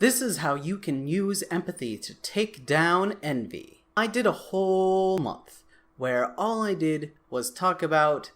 This is how you can use empathy to take down envy. I did a whole month where all I did was talk about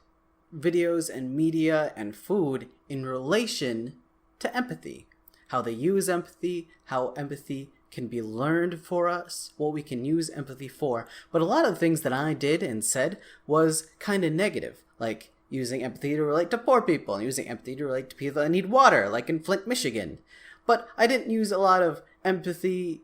videos and media and food in relation to empathy. How they use empathy, how empathy can be learned for us, what we can use empathy for. But a lot of the things that I did and said was kind of negative, like using empathy to relate to poor people, and using empathy to relate to people that need water, like in Flint, Michigan. But I didn't use a lot of empathy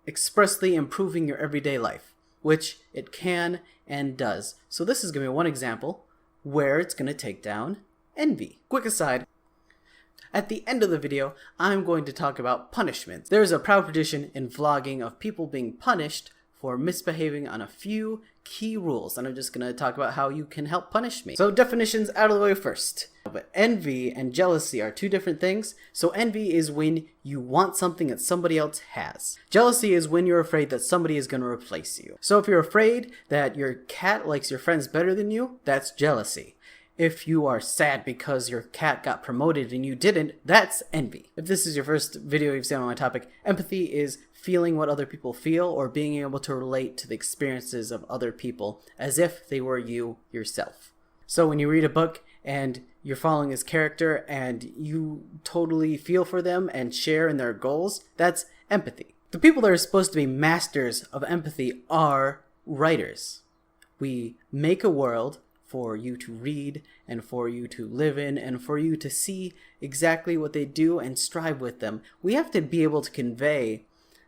expressly improving your everyday life, which it can and does. So this is going to be one example where it's going to take down envy. Quick aside, at the end of the video, I'm going to talk about punishment. There is a proud tradition in vlogging of people being punished for misbehaving on a few key rules, and I'm just going to talk about how you can help punish me. So definitions out of the way first. But envy and jealousy are two different things. So envy is when you want something that somebody else has. Jealousy is when you're afraid that somebody is going to replace you. So if you're afraid that your cat likes your friends better than you, that's jealousy. If you are sad because your cat got promoted and you didn't, that's envy. If this is your first video you've seen on my topic, empathy is feeling what other people feel or being able to relate to the experiences of other people as if they were you yourself. So when you read a book and you're following this character and you totally feel for them and share in their goals, that's empathy. The people that are supposed to be masters of empathy are writers. We make a world for you to read and for you to live in and for you to see exactly what they do and strive with them. We have to be able to convey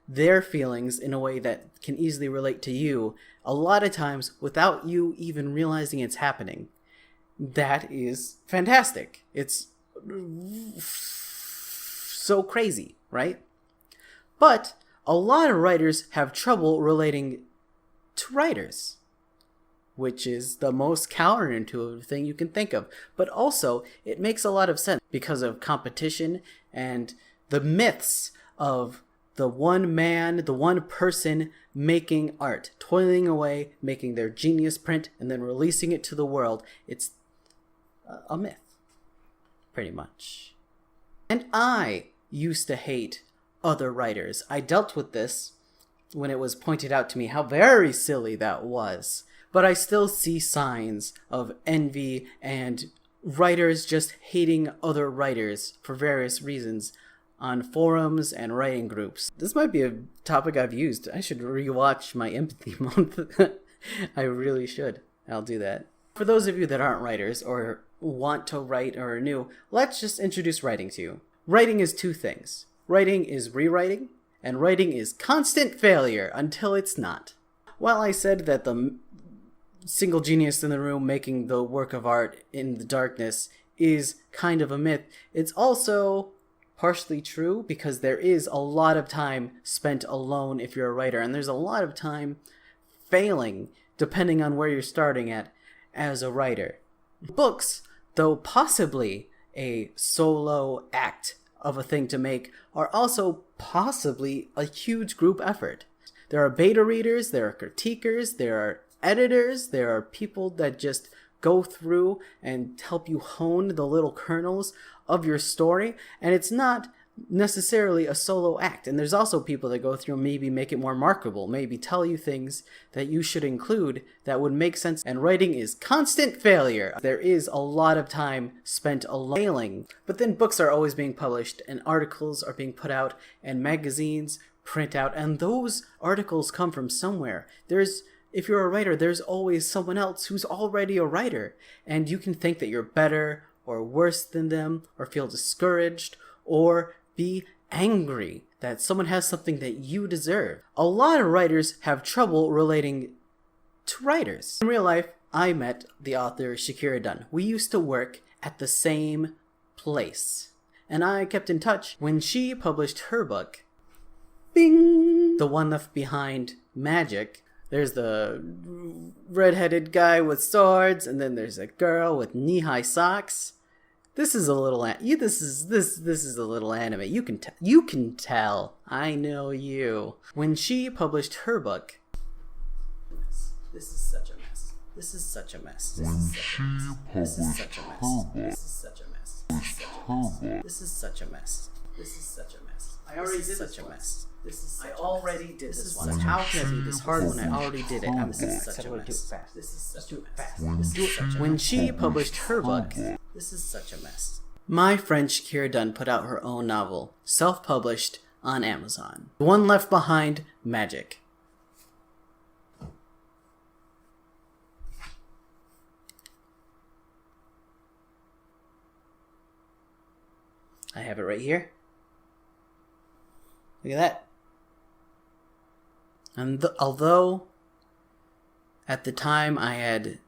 their feelings in a way that can easily relate to you, a lot of times without you even realizing it's happening. That is fantastic. It's so crazy, right? But a lot of writers have trouble relating to writers, which is the most counterintuitive thing you can think of. But also, it makes a lot of sense because of competition and the myths of the one man, the one person making art, toiling away, making their genius print, and then releasing it to the world. It's a myth, pretty much. And I used to hate other writers. I dealt with this when it was pointed out to me how very silly that was. But I still see signs of envy and writers just hating other writers for various reasons on forums and writing groups. This might be a topic I've used. I should rewatch my empathy month. I really should. I'll do that. For those of you that aren't writers or want to write or are new, let's just introduce writing to you. Writing is two things. Writing is rewriting, and writing is constant failure until it's not. While I said that the single genius in the room making the work of art in the darkness is kind of a myth, it's also partially true because there is a lot of time spent alone if you're a writer, and there's a lot of time failing depending on where you're starting at as a writer. Books, though possibly a solo act of a thing to make, are also possibly a huge group effort. There are beta readers, there are critiquers, there are editors, there are people that just go through and help you hone the little kernels of your story, and it's not necessarily a solo act. And there's also people that go through and maybe make it more marketable, maybe tell you things that you should include that would make sense. And writing is constant failure. There is a lot of time spent failing. But then books are always being published and articles are being put out and magazines print out, and those articles come from somewhere. If you're a writer, there's always someone else who's already a writer, and you can think that you're better or worse than them, or feel discouraged, or be angry that someone has something that you deserve. A lot of writers have trouble relating to writers. In real life, I met the author Shakira Dunn. We used to work at the same place, and I kept in touch when she published her book, Bing! The One Left Behind Magic. There's the redheaded guy with swords, and then there's a girl with knee-high socks. This is a little this is a little anime. You can tell. I know you. When she published her book, this is such a mess. This is such a mess. This is such a mess. This is such a mess. This is such a mess. This is such a mess. This is such a mess. I already did such a mess. I already did this one. How can it be this hard when I already did it? I'm such a mess. This is such a mess. When she published her book, this is such a mess. My friend Shakira Dunn put out her own novel, self-published on Amazon. The One Left Behind, Magic. I have it right here. Look at that. And although at the time I had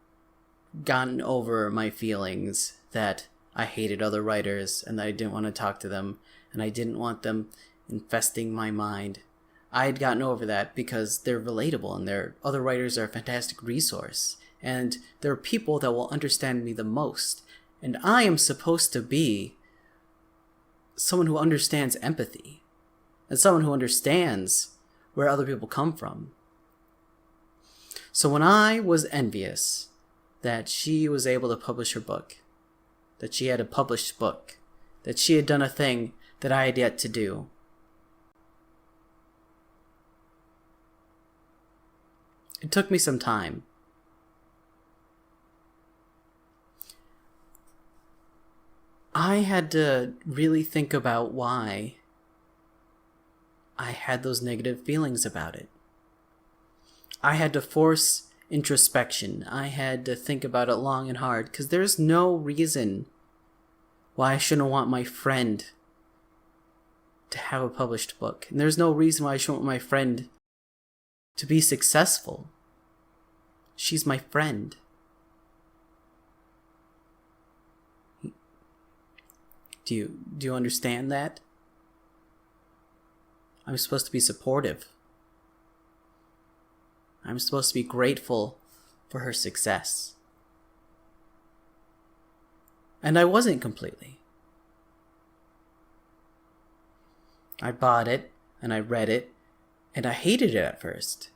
gotten over my feelings that I hated other writers and that I didn't want to talk to them and I didn't want them infesting my mind, I had gotten over that because they're relatable and other writers are a fantastic resource and there are people that will understand me the most. And I am supposed to be someone who understands empathy and someone who understands where other people come from. So when I was envious that she was able to publish her book, that she had a published book, that she had done a thing that I had yet to do, it took me some time. I had to really think about why I had those negative feelings about it. I had to force introspection. I had to think about it long and hard because there's no reason why I shouldn't want my friend to have a published book. And there's no reason why I shouldn't want my friend to be successful. She's my friend. Do you understand that? I'm supposed to be supportive. I'm supposed to be grateful for her success. And I wasn't completely. I bought it, and I read it, and I hated it at first.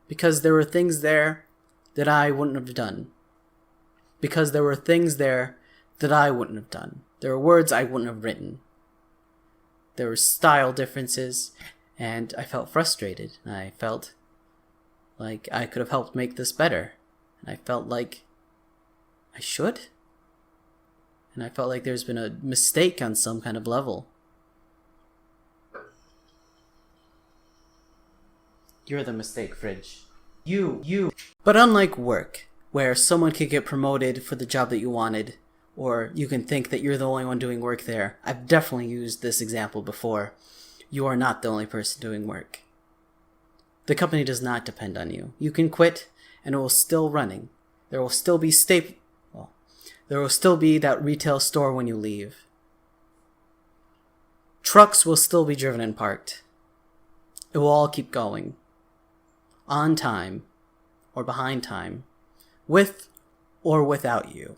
Because there were things there that I wouldn't have done. Because there were things there that I wouldn't have done. There were words I wouldn't have written. There were style differences, and I felt frustrated. And I felt like I could have helped make this better. And I felt like I should. And I felt like there's been a mistake on some kind of level. You're the mistake, Fridge. You. But unlike work, where someone could get promoted for the job that you wanted, or you can think that you're the only one doing work there. I've definitely used this example before. You are not the only person doing work. The company does not depend on you. You can quit, and it will still running. There will still be there will still be that retail store when you leave. Trucks will still be driven and parked. It will all keep going. On time, or behind time, with or without you.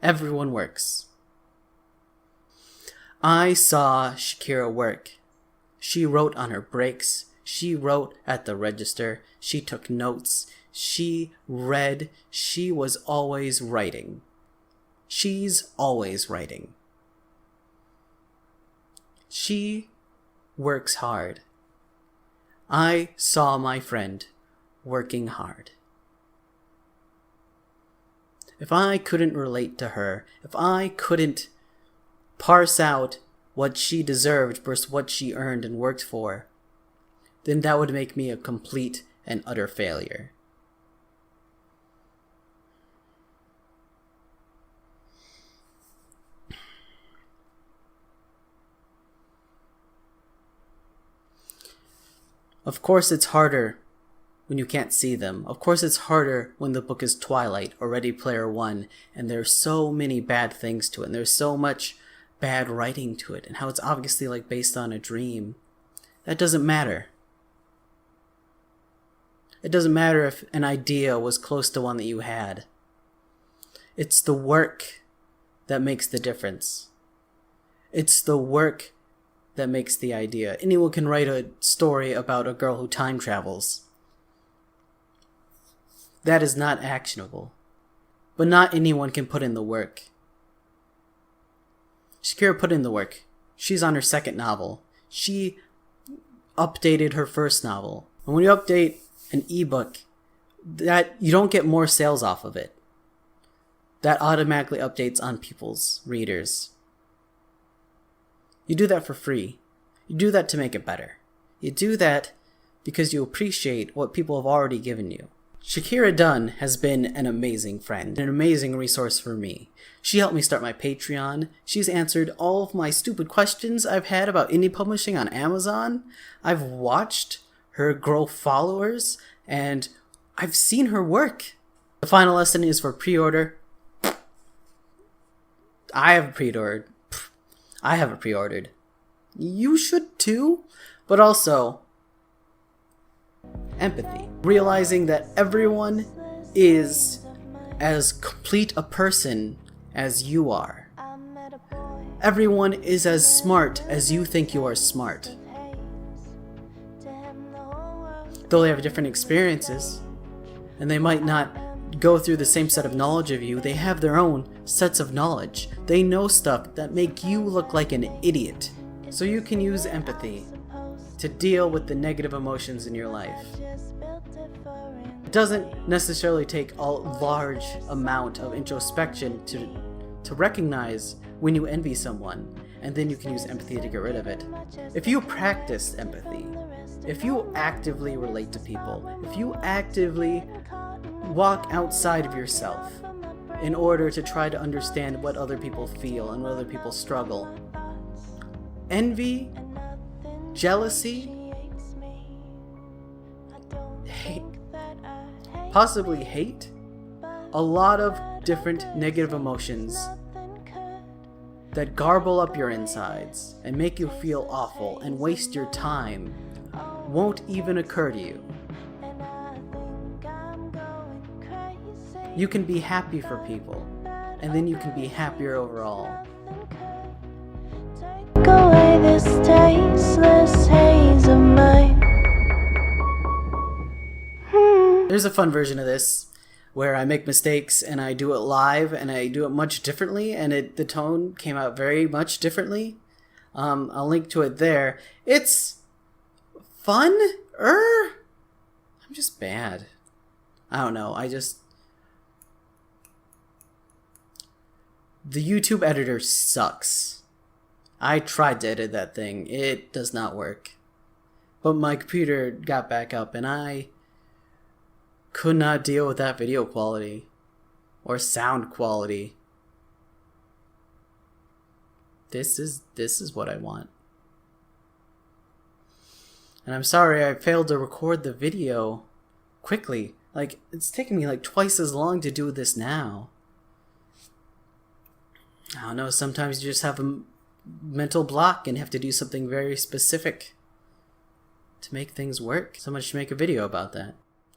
Everyone works. I saw Shakira work. She wrote on her breaks. She wrote at the register. She took notes. She read. She was always writing. She's always writing. She works hard. I saw my friend working hard. If I couldn't relate to her, if I couldn't parse out what she deserved versus what she earned and worked for, then that would make me a complete and utter failure. Of course it's harder when you can't see them. Of course it's harder when the book is Twilight or Ready Player One and there's so many bad things to it and there's so much bad writing to it and how it's obviously like based on a dream. That doesn't matter. It doesn't matter if an idea was close to one that you had. It's the work that makes the difference. It's the work that makes the idea. Anyone can write a story about a girl who time travels. That is not actionable. But not anyone can put in the work. Shakira put in the work. She's on her second novel. She updated her first novel. And when you update an ebook, that you don't get more sales off of it. That automatically updates on people's readers. You do that for free. You do that to make it better. You do that because you appreciate what people have already given you. Shakira Dunn has been an amazing friend, an amazing resource for me. She helped me start my Patreon. She's answered all of my stupid questions I've had about indie publishing on Amazon. I've watched her grow followers, and I've seen her work. The final lesson is for pre-order. I have pre-ordered. You should too, but also empathy. Realizing that everyone is as complete a person as you are. Everyone is as smart as you think you are smart. Though they have different experiences, and they might not go through the same set of knowledge of you, they have their own sets of knowledge. They know stuff that make you look like an idiot. So you can use empathy to deal with the negative emotions in your life. It doesn't necessarily take a large amount of introspection to recognize when you envy someone, and then you can use empathy to get rid of it. If you practice empathy, if you actively relate to people, if you actively walk outside of yourself in order to try to understand what other people feel and what other people struggle, envy, jealousy, hate, possibly hate, a lot of different negative emotions that garble up your insides and make you feel awful and waste your time won't even occur to you. You can be happy for people, and then you can be happier overall. Take away this tasteless haze of mine. There's a fun version of this where I make mistakes and I do it live and I do it much differently, and the tone came out very much differently. I'll link to it there. It's fun? I'm just bad. I don't know. The YouTube editor sucks. I tried to edit that thing. It does not work. But my computer got back up and I could not deal with that video quality or sound quality. This is what I want. And I'm sorry I failed to record the video quickly. Like, it's taking me like twice as long to do this now. I don't know, sometimes you just have a mental block and have to do something very specific to make things work. Someone should make a video about that.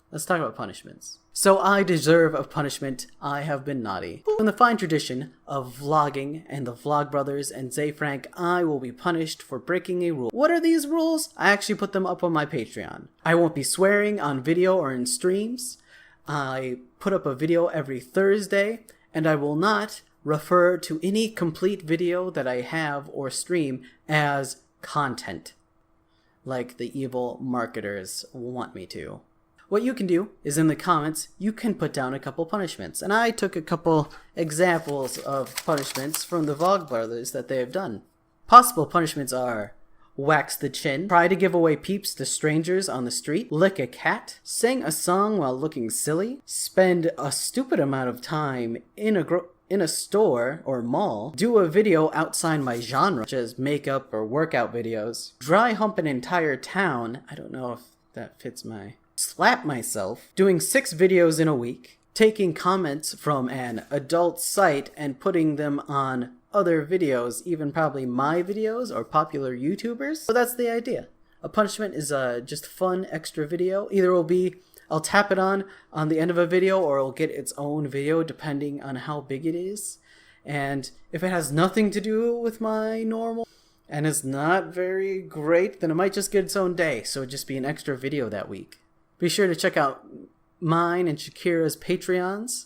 Let's talk about punishments. So I deserve a punishment. I have been naughty. In the fine tradition of vlogging and the Vlog Brothers and Zay Frank, I will be punished for breaking a rule. What are these rules? I actually put them up on my Patreon. I won't be swearing on video or in streams. I put up a video every Thursday, and I will not refer to any complete video that I have or stream as content, like the evil marketers want me to. What you can do is in the comments, you can put down a couple punishments. And I took a couple examples of punishments from the Vlog Brothers that they have done. Possible punishments are wax the chin, try to give away peeps to strangers on the street, lick a cat, sing a song while looking silly, spend a stupid amount of time in a store or mall, do a video outside my genre, such as makeup or workout videos, dry hump an entire town, I don't know if that fits my... slap myself, doing 6 videos in a week, taking comments from an adult site and putting them on other videos, even probably my videos or popular YouTubers. So that's the idea. A punishment is just fun extra video. Either it will be, I'll tap it on the end of a video, or it'll get its own video depending on how big it is. And if it has nothing to do with my normal and is not very great, then it might just get its own day. So it'd just be an extra video that week. Be sure to check out mine and Shakira's Patreons.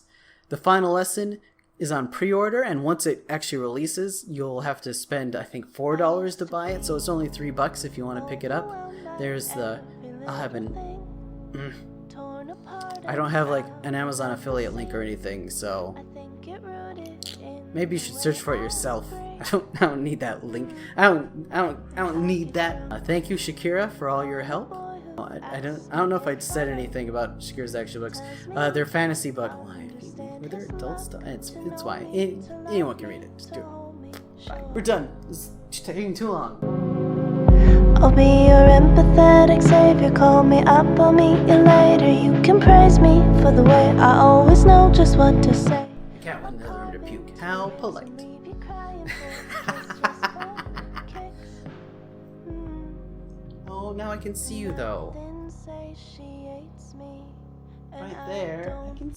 The final lesson, is on pre-order, and once it actually releases, you'll have to spend, I think, $4 to buy it, so it's only $3 if you want to pick it up. There's the... I'll have an... I don't have, like, an Amazon affiliate link or anything, so... Maybe you should search for it yourself. I don't need that link. I don't need that. Thank you, Shakira, for all your help. I don't know if I said anything about Shakira's actual books. They're fantasy book. Why? Were there adult stuff? It's why. Anyone can read it. Just do it. Bye. We're done. This is taking too long. I'll be your empathetic savior. Call me up, I'll meet you later. You can praise me for the way I always know just what to say. The cat went in the other room to puke. How polite. Oh, now I can see you though. Right there. I can